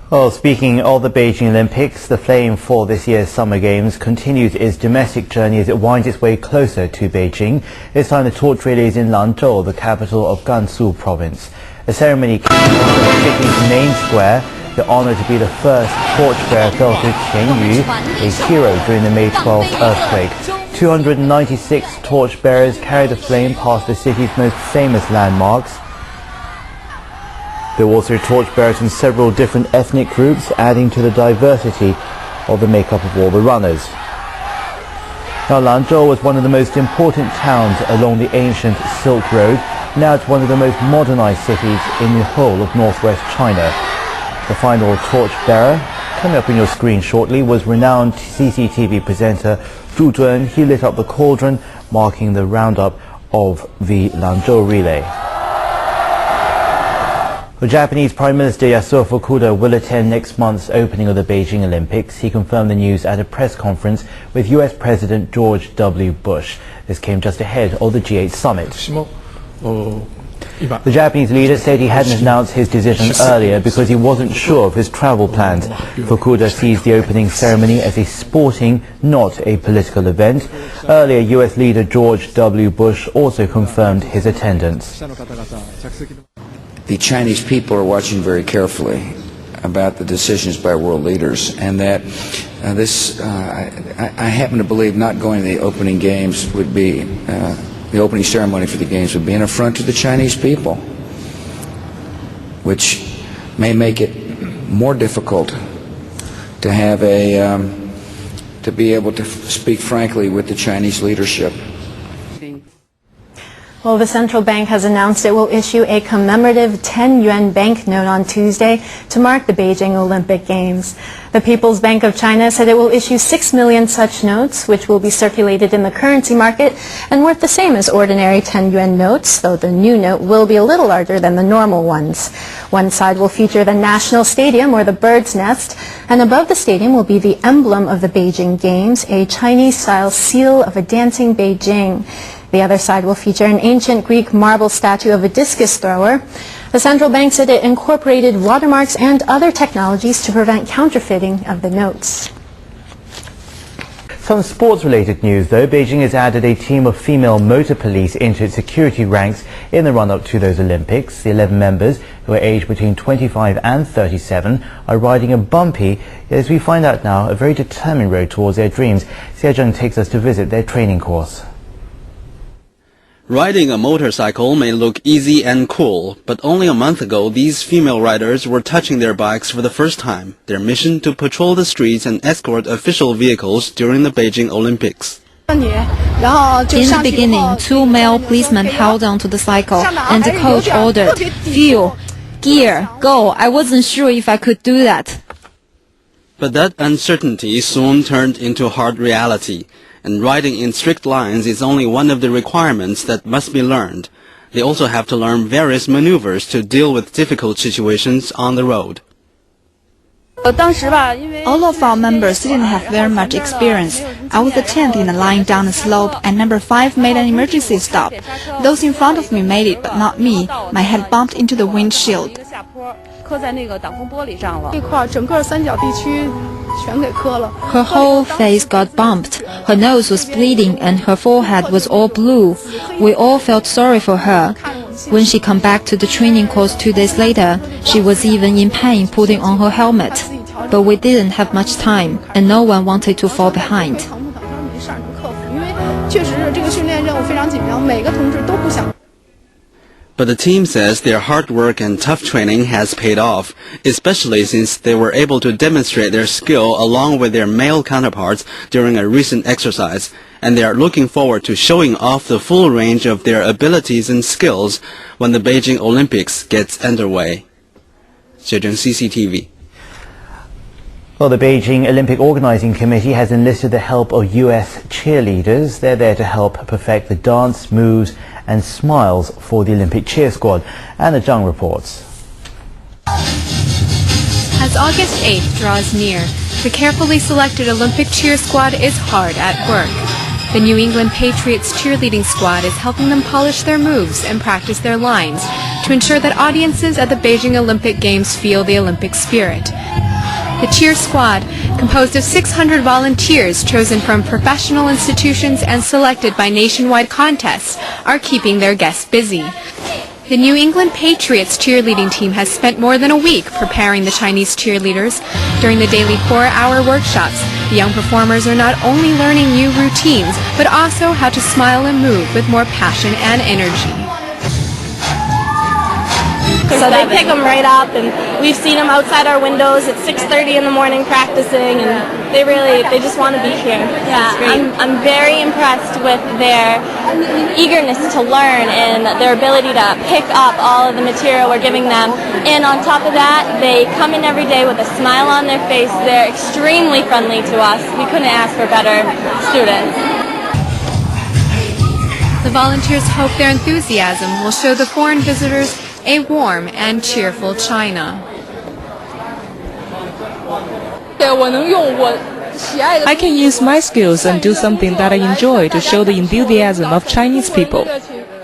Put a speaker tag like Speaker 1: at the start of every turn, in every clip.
Speaker 1: Well, speaking of the Beijing Olympics, the flame for this year's Summer Games continues its domestic journey as it winds its way closer to Beijing. This time the torch relay is in Lanzhou, the capital of Gansu province. A ceremony kicked off at the city's main square. The honor to be the first torchbearer fell to Qian Yu, a hero during the May 12th earthquake. 296 torchbearers carried the flame past the city's most famous landmarks. There were also torchbearers from several different ethnic groups, adding to the diversity of the makeup of all the runners. Now, Lanzhou was one of the most important towns along the ancient Silk Road. Now it's one of the most modernized cities in the whole of northwest China. The final torchbearer, coming up on your screen shortly, was renowned CCTV presenter Zhu Zun. He lit up the cauldron, marking the roundup of the Lanzhou relay. The Japanese Prime Minister Yasuo Fukuda will attend next month's opening of the Beijing Olympics. He confirmed the news at a press conference with US President George W. Bush. This came just ahead of the G8 summit. The Japanese leader said he hadn't announced his decision earlier because he wasn't sure of his travel plans. Fukuda sees the opening ceremony as a sporting, not a political event. Earlier, US leader George W. Bush also confirmed his attendance.
Speaker 2: The Chinese people are watching very carefully about the decisions by world leaders, and that I happen to believe not going to the opening games would be, the opening ceremony for the games would be an affront to the Chinese people, which may make it more difficult to have to be able to speak frankly with the Chinese leadership.
Speaker 3: Well, the central bank has announced it will issue a commemorative 10 yuan banknote on Tuesday to mark the Beijing Olympic Games. The People's Bank of China said it will issue 6 million such notes, which will be circulated in the currency market and worth the same as ordinary 10 yuan notes, though the new note will be a little larger than the normal ones. One side will feature the National Stadium, or the bird's nest, and above the stadium will be the emblem of the Beijing Games, a Chinese-style seal of a dancing Beijing. The other side will feature an ancient Greek marble statue of a discus thrower. The central bank said it incorporated watermarks and other technologies to prevent counterfeiting of the notes.
Speaker 1: Some sports-related news, though. Beijing has added a team of female motor police into its security ranks in the run-up to those Olympics. The 11 members, who are aged between 25 and 37, are riding a bumpy, as we find out now, a very determined road towards their dreams. Xie Zheng takes us to visit their training course.
Speaker 4: Riding a motorcycle may look easy and cool, but only a month ago these female riders were touching their bikes for the first time. Their mission to patrol the streets and escort official vehicles during the Beijing Olympics.
Speaker 5: In the beginning, 2 male policemen held onto the cycle, and the coach ordered, "Fuel, gear, go." I wasn't sure if I could do that.
Speaker 4: But that uncertainty soon turned into hard reality. And riding in strict lines is only one of the requirements that must be learned. They also have to learn various maneuvers to deal with difficult situations on the road.
Speaker 5: All of our members didn't have very much experience. I was the 10th in the line down the slope, and number 5 made an emergency stop. Those in front of me made it, but not me. My head bumped into the windshield. Her whole face got bumped. Her nose was bleeding and her forehead was all blue. We all felt sorry for her. When she came back to the training course 2 days later, she was even in pain putting on her helmet. But we didn't have much time, and no one wanted to fall behind.
Speaker 4: But the team says their hard work and tough training has paid off, especially since they were able to demonstrate their skill along with their male counterparts during a recent exercise, and they are looking forward to showing off the full range of their abilities and skills when the Beijing Olympics gets underway. Xie Zheng, CCTV.
Speaker 1: Well, the Beijing Olympic Organizing Committee has enlisted the help of US cheerleaders. They're there to help perfect the dance, moves and smiles for the Olympic cheer squad. Anna Zhang reports.
Speaker 6: As August 8th draws near, the carefully selected Olympic cheer squad is hard at work. The New England Patriots cheerleading squad is helping them polish their moves and practice their lines to ensure that audiences at the Beijing Olympic Games feel the Olympic spirit. The cheer squad, composed of 600 volunteers chosen from professional institutions and selected by nationwide contests, are keeping their guests busy. The New England Patriots cheerleading team has spent more than a week preparing the Chinese cheerleaders. During the daily 4-hour workshops, the young performers are not only learning new routines, but also how to smile and move with more passion and energy.
Speaker 7: So they pick them right up, and we've seen them outside our windows at 6:30 in the morning practicing, and they just want to be here. Yeah, I'm very impressed with their eagerness to learn and their ability to pick up all of the material we're giving them. And on top of that, they come in every day with a smile on their face. They're extremely friendly to us. We couldn't ask for better students.
Speaker 6: The volunteers hope their enthusiasm will show the foreign visitors a warm and cheerful China.
Speaker 8: I can use my skills and do something that I enjoy to show the enthusiasm of Chinese people.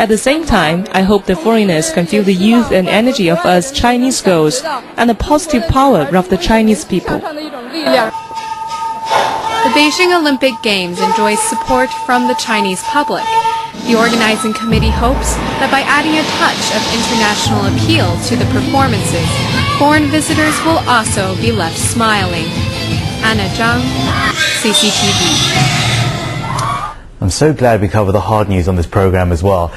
Speaker 8: At the same time, I hope the foreigners can feel the youth and energy of us Chinese girls and the positive power of the Chinese people.
Speaker 6: The Beijing Olympic Games enjoys support from the Chinese public. The organizing committee hopes that by adding a touch of international appeal to the performances, foreign visitors will also be left smiling. Anna Zhang, CCTV.
Speaker 1: I'm so glad we cover the hard news on this program as well.